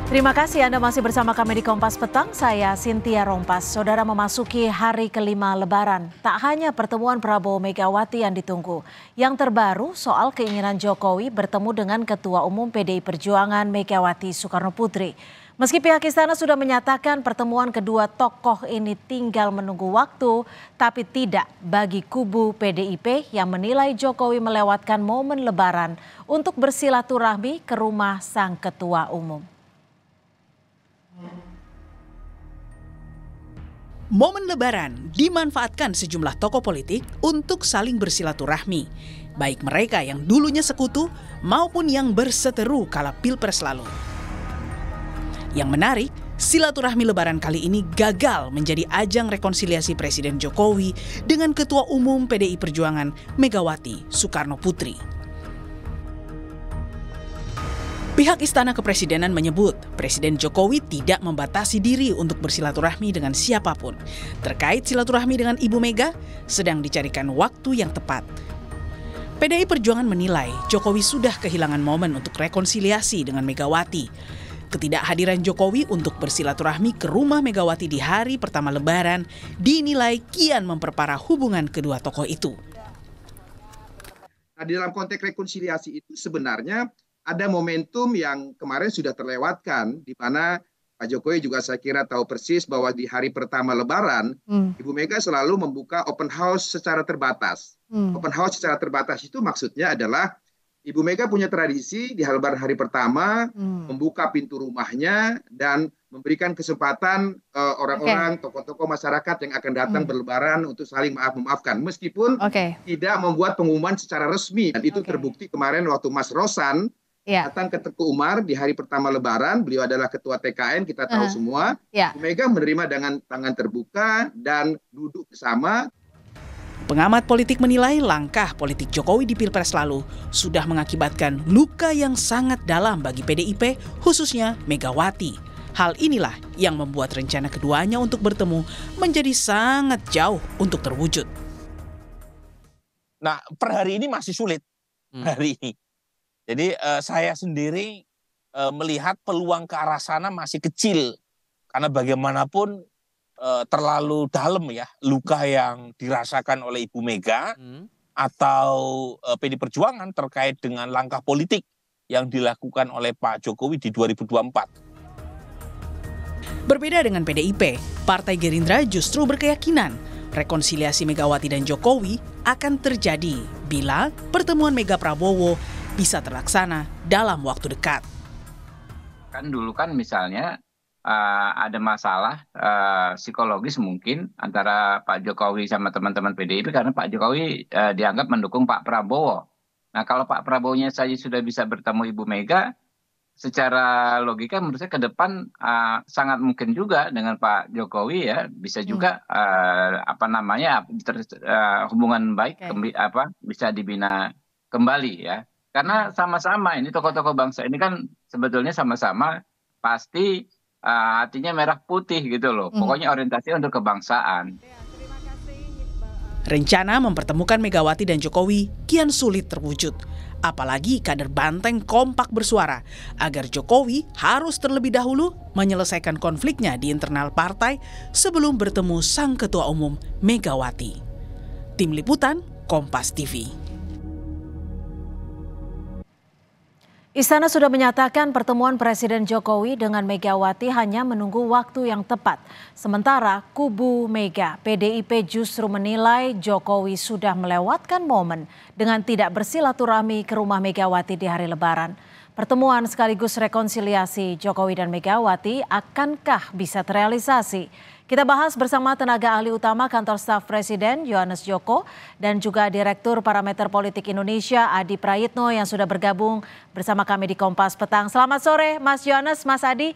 Terima kasih Anda masih bersama kami di Kompas Petang, saya Cynthia Rompas. Saudara memasuki hari kelima Lebaran, tak hanya pertemuan Prabowo Megawati yang ditunggu. Yang terbaru soal keinginan Jokowi bertemu dengan Ketua Umum PDI Perjuangan Megawati Soekarno Putri. Meski pihak istana sudah menyatakan pertemuan kedua tokoh ini tinggal menunggu waktu, tapi tidak bagi kubu PDIP yang menilai Jokowi melewatkan momen Lebaran untuk bersilaturahmi ke rumah sang Ketua Umum. Momen Lebaran dimanfaatkan sejumlah tokoh politik untuk saling bersilaturahmi, baik mereka yang dulunya sekutu maupun yang berseteru kala Pilpres lalu. Yang menarik, silaturahmi Lebaran kali ini gagal menjadi ajang rekonsiliasi Presiden Jokowi dengan Ketua Umum PDI Perjuangan Megawati Soekarno Putri. Pihak Istana Kepresidenan menyebut Presiden Jokowi tidak membatasi diri untuk bersilaturahmi dengan siapapun. Terkait silaturahmi dengan Ibu Mega, sedang dicarikan waktu yang tepat. PDI Perjuangan menilai Jokowi sudah kehilangan momen untuk rekonsiliasi dengan Megawati. Ketidakhadiran Jokowi untuk bersilaturahmi ke rumah Megawati di hari pertama Lebaran dinilai kian memperparah hubungan kedua tokoh itu. Nah, di dalam konteks rekonsiliasi itu sebenarnya ada momentum yang kemarin sudah terlewatkan, di mana Pak Jokowi juga saya kira tahu persis bahwa di hari pertama Lebaran, Ibu Mega selalu membuka open house secara terbatas. Open house secara terbatas itu maksudnya adalah Ibu Mega punya tradisi di Lebaran hari pertama membuka pintu rumahnya dan memberikan kesempatan orang-orang, tokoh-tokoh masyarakat yang akan datang berlebaran untuk saling memaafkan. Meskipun tidak membuat pengumuman secara resmi. Dan itu terbukti kemarin waktu Mas Rosan datang ke Teguh Umar di hari pertama Lebaran, beliau adalah ketua TKN, kita tahu semua. Bu Mega menerima dengan tangan terbuka dan duduk bersama. Pengamat politik menilai langkah politik Jokowi di Pilpres lalu sudah mengakibatkan luka yang sangat dalam bagi PDIP, khususnya Megawati. Hal inilah yang membuat rencana keduanya untuk bertemu menjadi sangat jauh untuk terwujud. Nah, per hari ini masih sulit. Hari ini. Jadi saya sendiri melihat peluang ke arah sana masih kecil. Karena bagaimanapun terlalu dalam ya luka yang dirasakan oleh Ibu Mega atau PDI Perjuangan terkait dengan langkah politik yang dilakukan oleh Pak Jokowi di 2024. Berbeda dengan PDIP, Partai Gerindra justru berkeyakinan rekonsiliasi Megawati dan Jokowi akan terjadi bila pertemuan Mega Prabowo bisa terlaksana dalam waktu dekat. Kan dulu kan misalnya ada masalah psikologis mungkin antara Pak Jokowi sama teman-teman PDIP karena Pak Jokowi dianggap mendukung Pak Prabowo. Nah kalau Pak Prabowo-nya saja sudah bisa bertemu Ibu Mega, secara logika menurut saya ke depan sangat mungkin juga dengan Pak Jokowi ya bisa juga hubungan baik bisa dibina kembali ya. Karena sama-sama ini tokoh-tokoh bangsa ini kan sebetulnya sama-sama pasti hatinya merah putih gitu loh. Pokoknya orientasi untuk kebangsaan. Rencana mempertemukan Megawati dan Jokowi kian sulit terwujud. Apalagi kader Banteng kompak bersuara agar Jokowi harus terlebih dahulu menyelesaikan konfliknya di internal partai sebelum bertemu sang Ketua Umum Megawati. Tim Liputan, Kompas TV. Istana sudah menyatakan pertemuan Presiden Jokowi dengan Megawati hanya menunggu waktu yang tepat. Sementara kubu Mega, PDIP justru menilai Jokowi sudah melewatkan momen dengan tidak bersilaturahmi ke rumah Megawati di hari Lebaran. Pertemuan sekaligus rekonsiliasi Jokowi dan Megawati akankah bisa terrealisasi? Kita bahas bersama tenaga ahli utama Kantor Staf Presiden Yohanes Joko dan juga Direktur Parameter Politik Indonesia Adi Prayitno yang sudah bergabung bersama kami di Kompas Petang. Selamat sore Mas Yohanes, Mas Adi.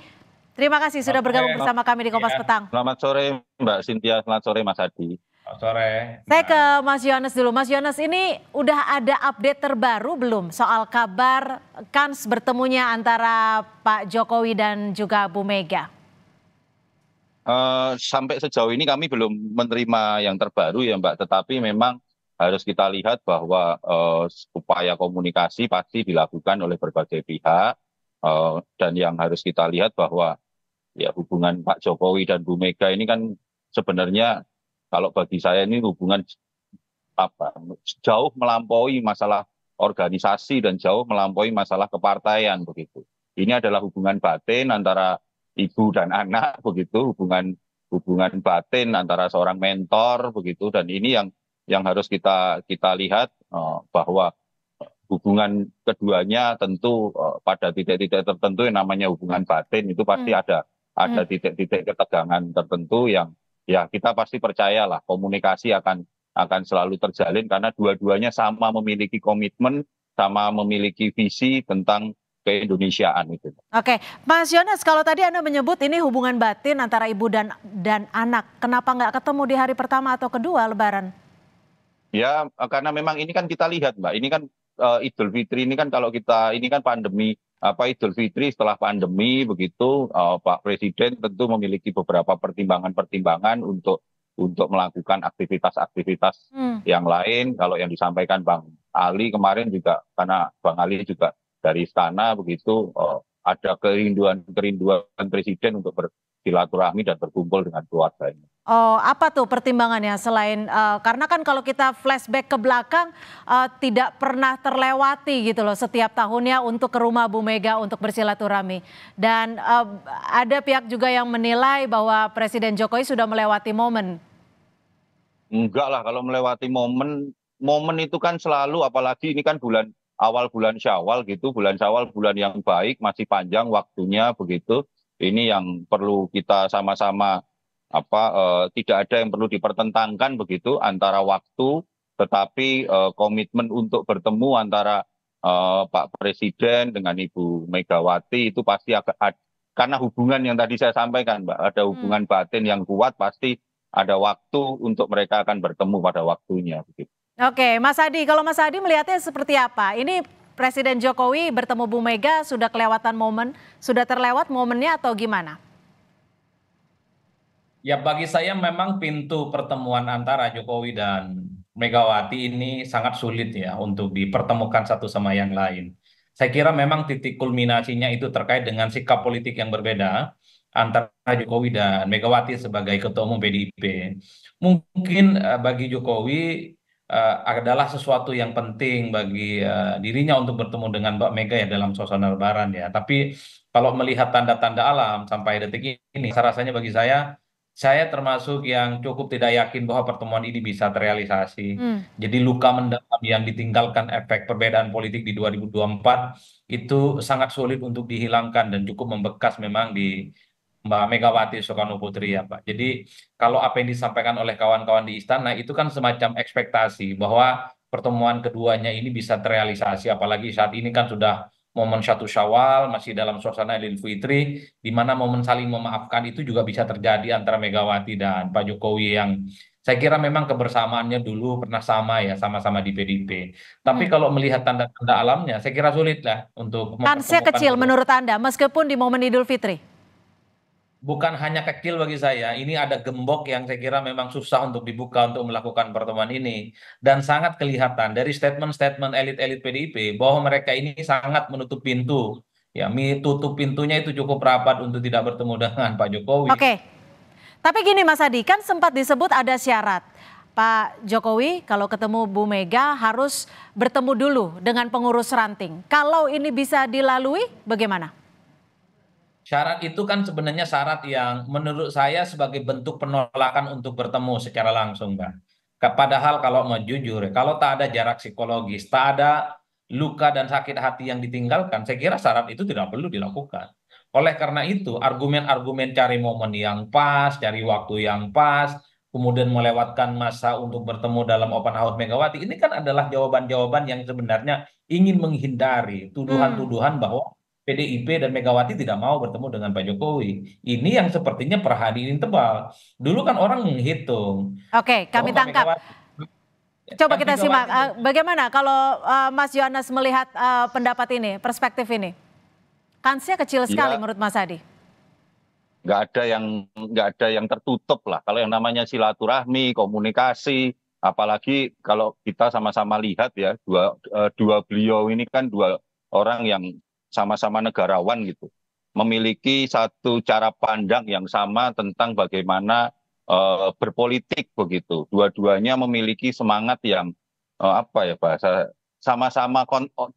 Terima kasih sudah bergabung bersama kami di Kompas Petang. Selamat sore Mbak Cynthia, selamat sore Mas Adi. Selamat sore. Saya ke Mas Yohanes dulu. Mas Yohanes, ini udah ada update terbaru belum soal kabar kans bertemunya antara Pak Jokowi dan juga Bu Mega? Sampai sejauh ini kami belum menerima yang terbaru ya Mbak, tetapi memang harus kita lihat bahwa upaya komunikasi pasti dilakukan oleh berbagai pihak Dan yang harus kita lihat bahwa ya hubungan Pak Jokowi dan Bu Mega ini kan sebenarnya kalau bagi saya ini hubungan apa jauh melampaui masalah organisasi dan jauh melampaui masalah kepartaian begitu. Ini adalah hubungan batin antara ibu dan anak begitu, hubungan batin antara seorang mentor begitu, dan ini yang harus kita lihat bahwa hubungan keduanya tentu pada titik-titik tertentu yang namanya hubungan batin itu pasti ada titik-titik ketegangan tertentu yang ya kita pasti percayalah komunikasi akan selalu terjalin karena dua-duanya sama memiliki komitmen, sama memiliki visi tentang keindonesiaan itu. Oke, Mas Yones, kalau tadi Anda menyebut ini hubungan batin antara ibu dan anak, kenapa nggak ketemu di hari pertama atau kedua Lebaran? Ya, karena memang ini kan kita lihat, Mbak, ini kan Idul Fitri ini kan kalau kita ini kan pandemi Idul Fitri setelah pandemi begitu Pak Presiden tentu memiliki beberapa pertimbangan-pertimbangan untuk melakukan aktivitas-aktivitas yang lain. Kalau yang disampaikan Bang Ali kemarin juga karena Bang Ali juga dari istana begitu ada kerinduan Presiden untuk bersilaturahmi dan berkumpul dengan keluarganya. Oh, apa tuh pertimbangannya selain karena kan kalau kita flashback ke belakang tidak pernah terlewati gitu loh setiap tahunnya untuk ke rumah Bu Mega untuk bersilaturahmi, dan ada pihak juga yang menilai bahwa Presiden Jokowi sudah melewati momen. Enggak lah, kalau melewati momen itu kan selalu, apalagi ini kan awal bulan Syawal gitu, bulan Syawal bulan yang baik, masih panjang waktunya begitu. Ini yang perlu kita sama-sama tidak ada yang perlu dipertentangkan begitu antara waktu, tetapi komitmen untuk bertemu antara Pak Presiden dengan Ibu Megawati itu pasti karena hubungan yang tadi saya sampaikan, Mbak, ada hubungan batin yang kuat, pasti ada waktu untuk mereka akan bertemu pada waktunya begitu. Oke, Mas Adi, kalau Mas Adi melihatnya seperti apa? Ini Presiden Jokowi bertemu Bu Mega sudah kelewatan momen, sudah terlewat momennya atau gimana? Ya, bagi saya memang pintu pertemuan antara Jokowi dan Megawati ini sangat sulit ya untuk dipertemukan satu sama yang lain. Saya kira memang titik kulminasinya itu terkait dengan sikap politik yang berbeda antara Jokowi dan Megawati sebagai Ketua Umum PDIP. Mungkin bagi Jokowi adalah sesuatu yang penting bagi dirinya untuk bertemu dengan Mbak Mega ya dalam suasana Lebaran ya. Tapi kalau melihat tanda-tanda alam sampai detik ini, rasanya bagi saya termasuk yang cukup tidak yakin bahwa pertemuan ini bisa terrealisasi. Jadi luka mendalam yang ditinggalkan efek perbedaan politik di 2024 itu sangat sulit untuk dihilangkan dan cukup membekas memang di Mbak Megawati Soekarno Putri ya Pak. Jadi kalau apa yang disampaikan oleh kawan-kawan di istana itu kan semacam ekspektasi bahwa pertemuan keduanya ini bisa terrealisasi. Apalagi saat ini kan sudah momen 1 Syawal, masih dalam suasana Idul Fitri, di mana momen saling memaafkan itu juga bisa terjadi antara Megawati dan Pak Jokowi yang saya kira memang kebersamaannya dulu pernah sama ya, sama-sama di PDIP. Tapi kalau melihat tanda-tanda alamnya, saya kira sulit lah untuk kansnya kecil menurut Anda, meskipun di momen Idul Fitri? Bukan hanya kecil bagi saya, ini ada gembok yang saya kira memang susah untuk dibuka untuk melakukan pertemuan ini. Dan sangat kelihatan dari statement-statement elit-elit PDIP bahwa mereka ini sangat menutup pintu. Ya, tutup pintunya itu cukup rapat untuk tidak bertemu dengan Pak Jokowi. Oke, tapi gini Mas Adi, kan sempat disebut ada syarat. Pak Jokowi kalau ketemu Bu Mega harus bertemu dulu dengan pengurus ranting. Kalau ini bisa dilalui, bagaimana? Syarat itu kan sebenarnya syarat yang menurut saya sebagai bentuk penolakan untuk bertemu secara langsung, Mbak. Padahal kalau mau jujur, kalau tak ada jarak psikologis, tak ada luka dan sakit hati yang ditinggalkan, saya kira syarat itu tidak perlu dilakukan. Oleh karena itu, argumen-argumen cari momen yang pas, cari waktu yang pas, kemudian melewatkan masa untuk bertemu dalam open house Megawati, ini kan adalah jawaban-jawaban yang sebenarnya ingin menghindari tuduhan-tuduhan bahwa PDIP dan Megawati tidak mau bertemu dengan Pak Jokowi. Ini yang sepertinya per hari ini tebal. Dulu kan orang menghitung. Oke, kami tangkap. Coba kita simak. Bagaimana kalau Mas Yones melihat pendapat ini, perspektif ini? Kansnya kecil sekali menurut Mas Adi. Nggak ada yang tertutup lah. Kalau yang namanya silaturahmi, komunikasi, apalagi kalau kita sama-sama lihat ya dua beliau ini kan dua orang yang sama-sama negarawan gitu, memiliki satu cara pandang yang sama tentang bagaimana berpolitik begitu. Dua-duanya memiliki semangat yang apa ya bahasa, sama-sama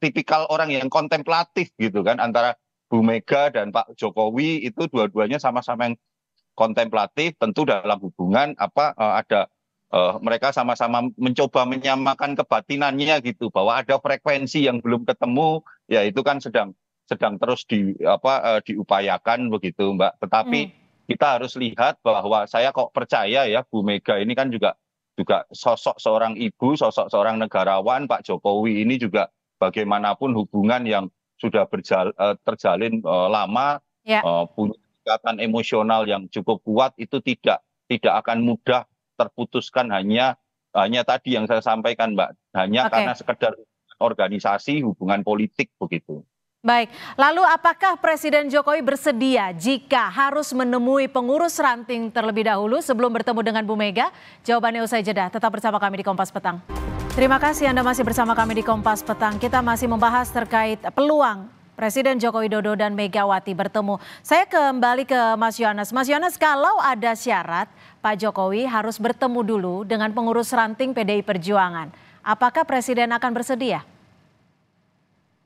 tipikal orang yang kontemplatif gitu kan, antara Bu Mega dan Pak Jokowi itu dua-duanya sama-sama yang kontemplatif. Tentu dalam hubungan ada mereka sama-sama mencoba menyamakan kebatinannya gitu, bahwa ada frekuensi yang belum ketemu, ya itu kan sedang terus diupayakan begitu, Mbak. Tetapi kita harus lihat bahwa saya kok percaya ya, Bu Mega ini kan juga sosok seorang ibu, sosok seorang negarawan. Pak Jokowi ini juga bagaimanapun hubungan yang sudah terjalin lama, punya ikatan emosional yang cukup kuat, itu tidak akan mudah terputuskan hanya tadi yang saya sampaikan, Mbak, hanya karena sekedar organisasi, hubungan politik begitu. Baik, lalu apakah Presiden Jokowi bersedia jika harus menemui pengurus ranting terlebih dahulu sebelum bertemu dengan Bu Mega? Jawabannya usai jeda. Tetap bersama kami di Kompas Petang. Terima kasih Anda masih bersama kami di Kompas Petang. Kita masih membahas terkait peluang Presiden Joko Widodo dan Megawati bertemu. Saya kembali ke Mas Yohanes. Mas Yohanes, kalau ada syarat Pak Jokowi harus bertemu dulu dengan pengurus ranting PDI Perjuangan, apakah Presiden akan bersedia?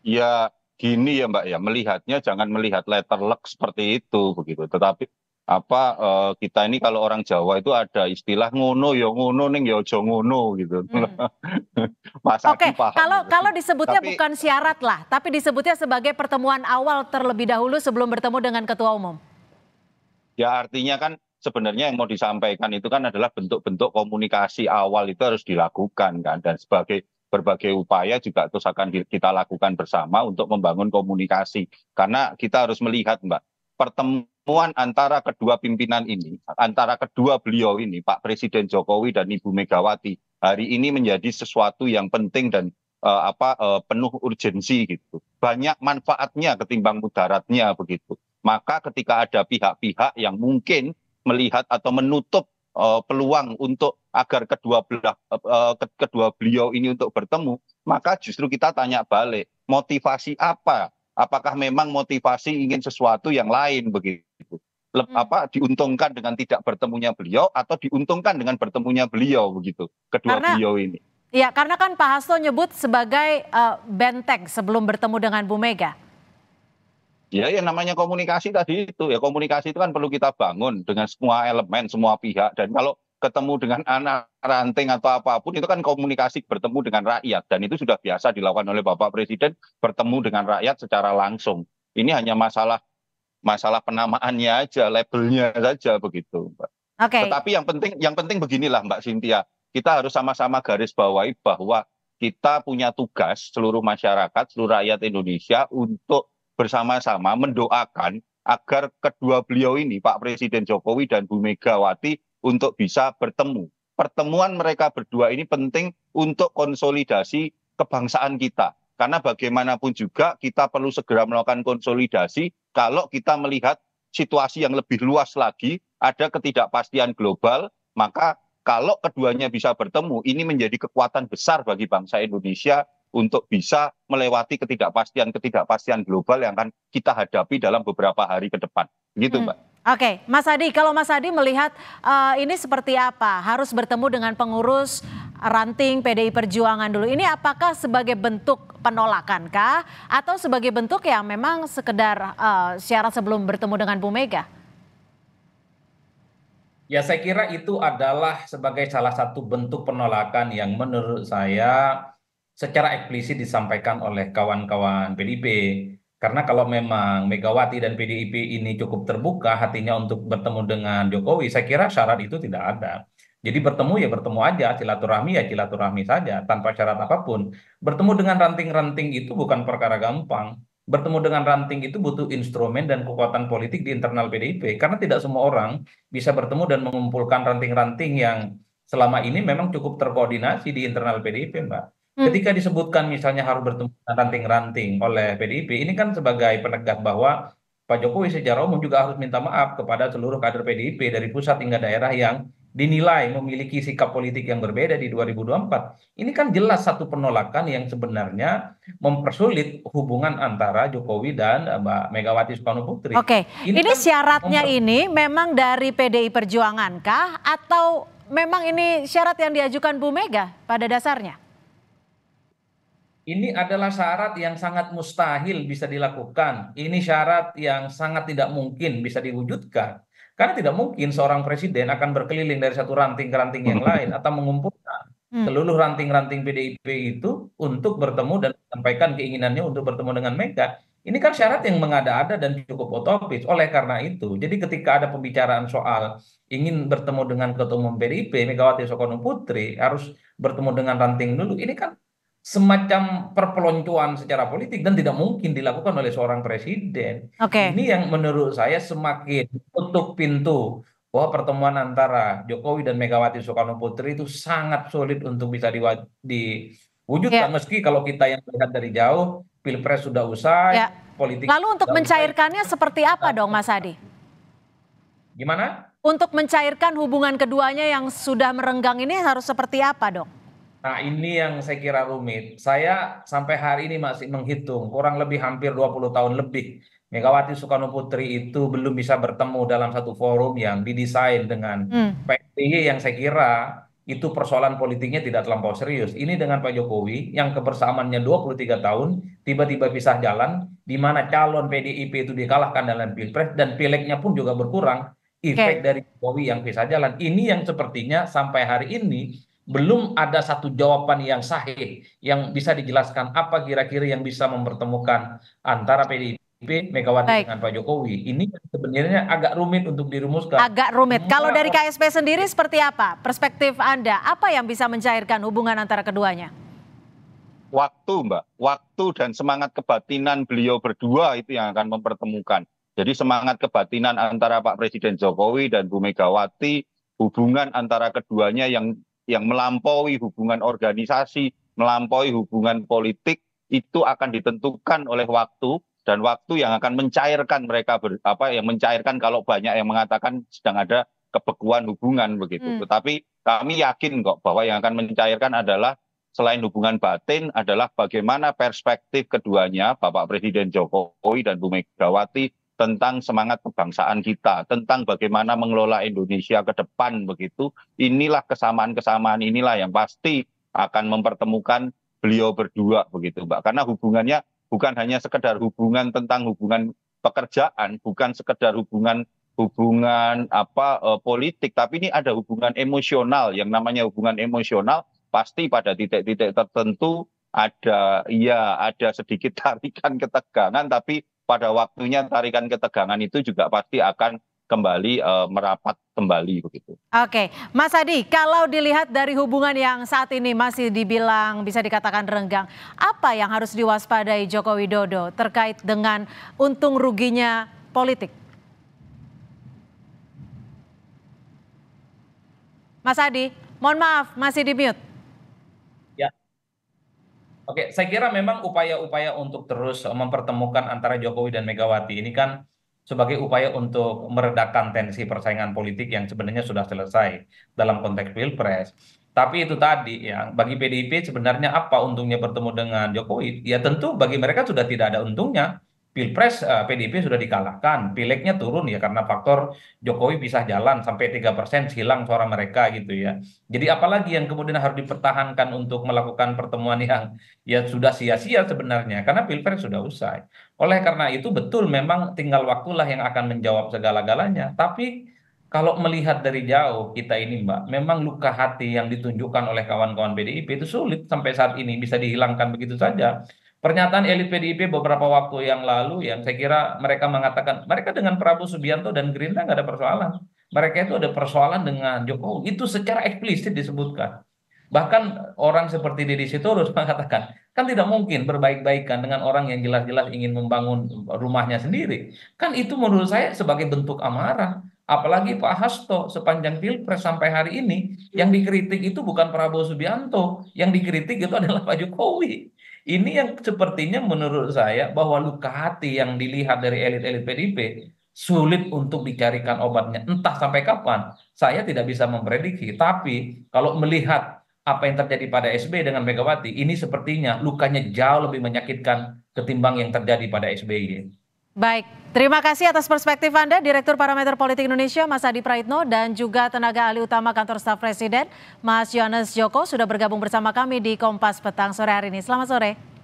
Ya gini ya Mbak ya, melihatnya jangan melihat letter luck seperti itu begitu. Tetapi kita ini kalau orang Jawa itu ada istilah ngono ya ngono ning ya aja ngono gitu. Mas Adi paham. Kalau disebutnya bukan syarat lah, tapi disebutnya sebagai pertemuan awal terlebih dahulu sebelum bertemu dengan Ketua Umum. Ya artinya kan sebenarnya yang mau disampaikan itu kan adalah bentuk-bentuk komunikasi awal itu harus dilakukan kan, dan berbagai upaya juga terus akan kita lakukan bersama untuk membangun komunikasi. Karena kita harus melihat, Mbak, pertemuan antara kedua pimpinan ini, antara kedua beliau ini, Pak Presiden Jokowi dan Ibu Megawati, hari ini menjadi sesuatu yang penting dan penuh urgensi gitu. Banyak manfaatnya ketimbang mudaratnya begitu. Maka ketika ada pihak-pihak yang mungkin melihat atau menutup peluang untuk agar kedua beliau ini untuk bertemu, maka justru kita tanya balik, motivasi apa? Apakah memang motivasi ingin sesuatu yang lain begitu? Diuntungkan dengan tidak bertemunya beliau atau diuntungkan dengan bertemunya beliau begitu, beliau ini? Ya, karena kan Pak Hasto nyebut sebagai benteng sebelum bertemu dengan Bu Mega. Ya, yang namanya komunikasi tadi itu ya, komunikasi itu kan perlu kita bangun dengan semua elemen, semua pihak. Dan kalau ketemu dengan anak ranting atau apapun itu kan komunikasi bertemu dengan rakyat, dan itu sudah biasa dilakukan oleh Bapak Presiden, bertemu dengan rakyat secara langsung. Ini hanya masalah penamaannya aja, labelnya saja begitu, Mbak. Tetapi yang penting beginilah Mbak Cynthia, kita harus sama-sama garis bawahi bahwa kita punya tugas, seluruh masyarakat, seluruh rakyat Indonesia, untuk bersama-sama mendoakan agar kedua beliau ini, Pak Presiden Jokowi dan Bu Megawati, untuk bisa bertemu. Pertemuan mereka berdua ini penting untuk konsolidasi kebangsaan kita. Karena bagaimanapun juga kita perlu segera melakukan konsolidasi kalau kita melihat situasi yang lebih luas lagi, ada ketidakpastian global, maka kalau keduanya bisa bertemu, ini menjadi kekuatan besar bagi bangsa Indonesia untuk bisa melewati ketidakpastian global yang akan kita hadapi dalam beberapa hari ke depan. Gitu, Mbak. Oke, Mas Adi, kalau Mas Adi melihat ini seperti apa? Harus bertemu dengan pengurus ranting PDI Perjuangan dulu. Ini apakah sebagai bentuk penolakan kah? Atau sebagai bentuk yang memang sekedar syarat sebelum bertemu dengan Bu Mega? Ya, saya kira itu adalah sebagai salah satu bentuk penolakan yang menurut saya secara eksplisit disampaikan oleh kawan-kawan PDIP. Karena kalau memang Megawati dan PDIP ini cukup terbuka hatinya untuk bertemu dengan Jokowi, saya kira syarat itu tidak ada. Jadi bertemu ya bertemu aja, silaturahmi ya silaturahmi saja, tanpa syarat apapun. Bertemu dengan ranting-ranting itu bukan perkara gampang. Bertemu dengan ranting itu butuh instrumen dan kekuatan politik di internal PDIP. Karena tidak semua orang bisa bertemu dan mengumpulkan ranting-ranting yang selama ini memang cukup terkoordinasi di internal PDIP, Mbak. Ketika disebutkan misalnya harus bertemu dengan ranting-ranting oleh PDIP, ini kan sebagai penegas bahwa Pak Jokowi secara umum juga harus minta maaf kepada seluruh kader PDIP dari pusat hingga daerah yang dinilai memiliki sikap politik yang berbeda di 2024. Ini kan jelas satu penolakan yang sebenarnya mempersulit hubungan antara Jokowi dan Mbak Megawati Soekarno Putri. Oke, Ini ini kan syaratnya ini memang dari PDI Perjuangan kah atau memang ini syarat yang diajukan Bu Mega pada dasarnya? ini adalah syarat yang sangat mustahil bisa dilakukan. Ini syarat yang sangat tidak mungkin bisa diwujudkan. Karena tidak mungkin seorang presiden akan berkeliling dari satu ranting ke ranting yang lain atau mengumpulkan seluruh ranting-ranting PDIP itu untuk bertemu dan menyampaikan keinginannya untuk bertemu dengan Mega. Ini kan syarat yang mengada-ada dan cukup utopis. Oleh karena itu, jadi ketika ada pembicaraan soal ingin bertemu dengan Ketua Umum PDIP, Megawati Soekarno Putri, harus bertemu dengan ranting dulu. Ini kan semacam perpeloncoan secara politik dan tidak mungkin dilakukan oleh seorang presiden. Oke. Ini yang menurut saya semakin tutup pintu bahwa pertemuan antara Jokowi dan Megawati Soekarno Putri itu sangat sulit untuk bisa diwujudkan. Ya. Meski kalau kita yang melihat dari jauh, Pilpres sudah usai, Ya. politik Lalu untuk sudah usai. mencairkannya seperti apa dong Mas Adi? Gimana? Untuk mencairkan hubungan keduanya yang sudah merenggang ini harus seperti apa dong? Nah, ini yang saya kira rumit. Saya sampai hari ini masih menghitung kurang lebih hampir 20 tahun lebih Megawati Soekarno Putri itu belum bisa bertemu dalam satu forum yang didesain dengan Pak SBY yang saya kira itu persoalan politiknya tidak terlampau serius. Ini dengan Pak Jokowi yang kebersamaannya 23 tahun tiba-tiba pisah jalan di mana calon PDIP itu dikalahkan dalam Pilpres dan pileknya pun juga berkurang. Efek dari Jokowi yang pisah jalan. Ini yang sepertinya sampai hari ini belum ada satu jawaban yang sahih yang bisa dijelaskan apa kira-kira yang bisa mempertemukan antara PDIP, Megawati dengan Pak Jokowi. Ini sebenarnya agak rumit untuk dirumuskan. Agak rumit. Kalau dari KSP sendiri seperti apa? Perspektif Anda, apa yang bisa mencairkan hubungan antara keduanya? Waktu, Mbak. Waktu dan semangat kebatinan beliau berdua itu yang akan mempertemukan. Jadi semangat kebatinan antara Pak Presiden Jokowi dan Bu Megawati, hubungan antara keduanya yang melampaui hubungan organisasi, melampaui hubungan politik, itu akan ditentukan oleh waktu, dan waktu yang akan mencairkan mereka, yang mencairkan kalau banyak yang mengatakan sedang ada kebekuan hubungan begitu. Tetapi kami yakin kok bahwa yang akan mencairkan adalah selain hubungan batin adalah bagaimana perspektif keduanya, Bapak Presiden Jokowi dan Bu Megawati, tentang semangat kebangsaan kita, tentang bagaimana mengelola Indonesia ke depan begitu. Inilah kesamaan-kesamaan inilah yang pasti akan mempertemukan beliau berdua begitu, Mbak. Karena hubungannya bukan hanya sekedar hubungan tentang hubungan pekerjaan, bukan sekedar hubungan politik, tapi ini ada hubungan emosional. Yang namanya hubungan emosional pasti pada titik-titik tertentu ada sedikit tarikan ketegangan, tapi pada waktunya tarikan ketegangan itu juga pasti akan kembali merapat kembali begitu. Oke, Mas Adi, kalau dilihat dari hubungan yang saat ini masih dibilang bisa dikatakan renggang, apa yang harus diwaspadai Joko Widodo terkait dengan untung ruginya politik? Mas Adi, mohon maaf masih di mute. Oke, saya kira memang upaya-upaya untuk terus mempertemukan antara Jokowi dan Megawati ini kan sebagai upaya untuk meredakan tensi persaingan politik yang sebenarnya sudah selesai dalam konteks Pilpres. Tapi itu tadi ya, bagi PDIP sebenarnya apa untungnya bertemu dengan Jokowi? Ya tentu bagi mereka sudah tidak ada untungnya. Pilpres PDIP sudah dikalahkan, pileknya turun ya karena faktor Jokowi pisah jalan sampai 3% hilang suara mereka gitu ya. Jadi apalagi yang kemudian harus dipertahankan untuk melakukan pertemuan yang ya sudah sia-sia sebenarnya karena Pilpres sudah usai. Oleh karena itu betul memang tinggal waktulah yang akan menjawab segala-galanya. Tapi kalau melihat dari jauh kita ini Mbak, memang luka hati yang ditunjukkan oleh kawan-kawan PDIP itu sulit sampai saat ini bisa dihilangkan begitu saja. Pernyataan elit PDIP beberapa waktu yang lalu yang saya kira mereka mengatakan mereka dengan Prabowo Subianto dan Gerindra nggak ada persoalan. Mereka itu ada persoalan dengan Jokowi. Itu secara eksplisit disebutkan. Bahkan orang seperti Deddy Sitorus mengatakan, kan tidak mungkin berbaik-baikan dengan orang yang jelas-jelas ingin membangun rumahnya sendiri. Kan itu menurut saya sebagai bentuk amarah. Apalagi Pak Hasto sepanjang Pilpres sampai hari ini, yang dikritik itu bukan Prabowo Subianto, yang dikritik itu adalah Pak Jokowi. Ini yang sepertinya menurut saya bahwa luka hati yang dilihat dari elit-elit PDIP sulit untuk dicarikan obatnya. Entah sampai kapan, saya tidak bisa memprediksi. Tapi kalau melihat apa yang terjadi pada SBY dengan Megawati, ini sepertinya lukanya jauh lebih menyakitkan ketimbang yang terjadi pada SBY. Baik, terima kasih atas perspektif Anda, Direktur Parameter Politik Indonesia, Mas Adi Praitno, dan juga tenaga ahli utama Kantor Staf Presiden, Mas Yohanes Joko, sudah bergabung bersama kami di Kompas Petang sore hari ini. Selamat sore.